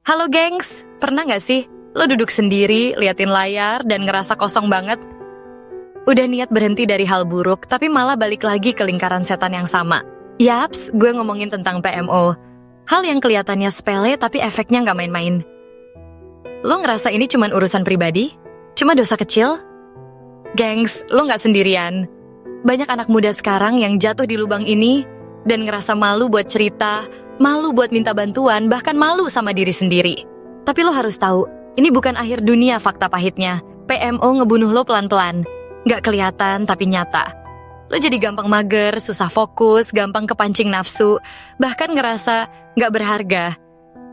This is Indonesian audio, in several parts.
Halo gengs, pernah gak sih lo duduk sendiri, liatin layar, dan ngerasa kosong banget? Udah niat berhenti dari hal buruk, tapi malah balik lagi ke lingkaran setan yang sama. Yaps, gue ngomongin tentang PMO. Hal yang kelihatannya sepele, tapi efeknya gak main-main. Lo ngerasa ini cuma urusan pribadi? Cuma dosa kecil? Gengs, lo gak sendirian. Banyak anak muda sekarang yang jatuh di lubang ini, dan ngerasa malu buat cerita, malu buat minta bantuan, bahkan malu sama diri sendiri. Tapi lo harus tahu, ini bukan akhir dunia fakta pahitnya. PMO ngebunuh lo pelan-pelan. Gak kelihatan tapi nyata. Lo jadi gampang mager, susah fokus, gampang kepancing nafsu, bahkan ngerasa gak berharga.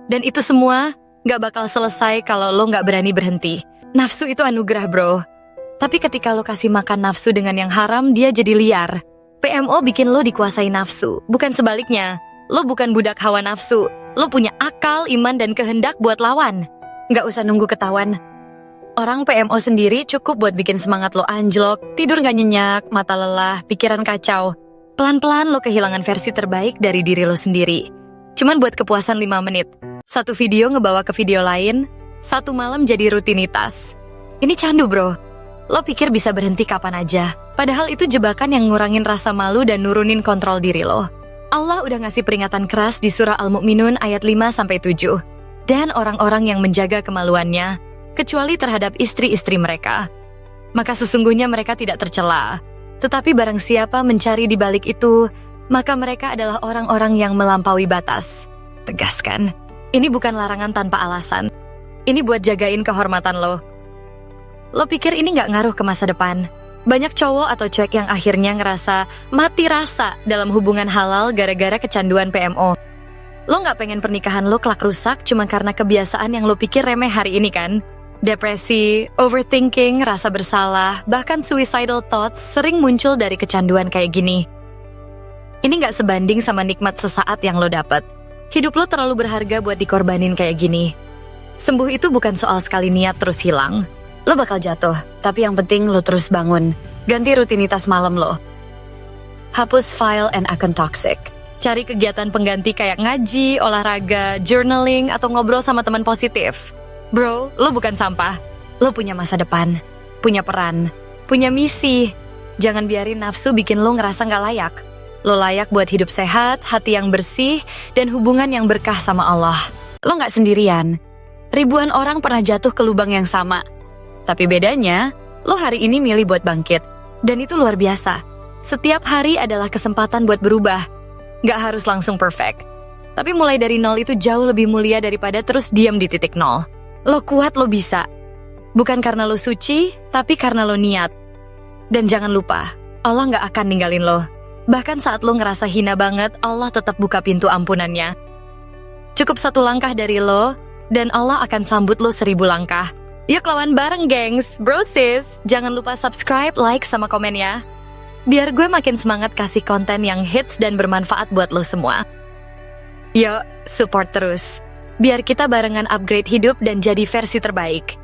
Dan itu semua gak bakal selesai kalau lo gak berani berhenti. Nafsu itu anugerah bro. Tapi ketika lo kasih makan nafsu dengan yang haram, dia jadi liar. PMO bikin lo dikuasai nafsu, bukan sebaliknya. Lo bukan budak hawa nafsu. Lo punya akal, iman, dan kehendak buat lawan. Gak usah nunggu ketahuan. Orang PMO sendiri cukup buat bikin semangat lo anjlok, tidur gak nyenyak, mata lelah, pikiran kacau. Pelan-pelan lo kehilangan versi terbaik dari diri lo sendiri. Cuman buat kepuasan 5 menit. Satu video ngebawa ke video lain, satu malam jadi rutinitas. Ini candu bro. Lo pikir bisa berhenti kapan aja. Padahal itu jebakan yang ngurangin rasa malu dan nurunin kontrol diri lo. Allah udah ngasih peringatan keras di surah Al-Mu'minun ayat 5-7. Dan orang-orang yang menjaga kemaluannya, kecuali terhadap istri-istri mereka, maka sesungguhnya mereka tidak tercela. Tetapi barang siapa mencari di balik itu, maka mereka adalah orang-orang yang melampaui batas. Tegas kan? Ini bukan larangan tanpa alasan. Ini buat jagain kehormatan lo. Lo pikir ini gak ngaruh ke masa depan? Banyak cowok atau cuek yang akhirnya ngerasa mati rasa dalam hubungan halal gara-gara kecanduan PMO. Lo gak pengen pernikahan lo kelak rusak cuma karena kebiasaan yang lo pikir remeh hari ini kan? Depresi, overthinking, rasa bersalah, bahkan suicidal thoughts sering muncul dari kecanduan kayak gini. Ini gak sebanding sama nikmat sesaat yang lo dapet. Hidup lo terlalu berharga buat dikorbanin kayak gini. Sembuh itu bukan soal sekali niat terus hilang. Lo bakal jatuh, tapi yang penting lo terus bangun. Ganti rutinitas malam lo. Hapus file and akun toxic. Cari kegiatan pengganti kayak ngaji, olahraga, journaling, atau ngobrol sama teman positif. Bro, lo bukan sampah. Lo punya masa depan, punya peran, punya misi. Jangan biarin nafsu bikin lo ngerasa gak layak. Lo layak buat hidup sehat, hati yang bersih, dan hubungan yang berkah sama Allah. Lo gak sendirian. Ribuan orang pernah jatuh ke lubang yang sama. Tapi bedanya, lo hari ini milih buat bangkit. Dan itu luar biasa. Setiap hari adalah kesempatan buat berubah. Gak harus langsung perfect. Tapi mulai dari nol itu jauh lebih mulia daripada terus diam di titik nol. Lo kuat, lo bisa. Bukan karena lo suci, tapi karena lo niat. Dan jangan lupa, Allah gak akan ninggalin lo. Bahkan saat lo ngerasa hina banget, Allah tetap buka pintu ampunannya. Cukup satu langkah dari lo, dan Allah akan sambut lo 1000 langkah. Yuk lawan bareng gengs, bro sis. Jangan lupa subscribe, like, sama komen ya. Biar gue makin semangat kasih konten yang hits dan bermanfaat buat lo semua. Yuk, support terus. Biar kita barengan upgrade hidup dan jadi versi terbaik.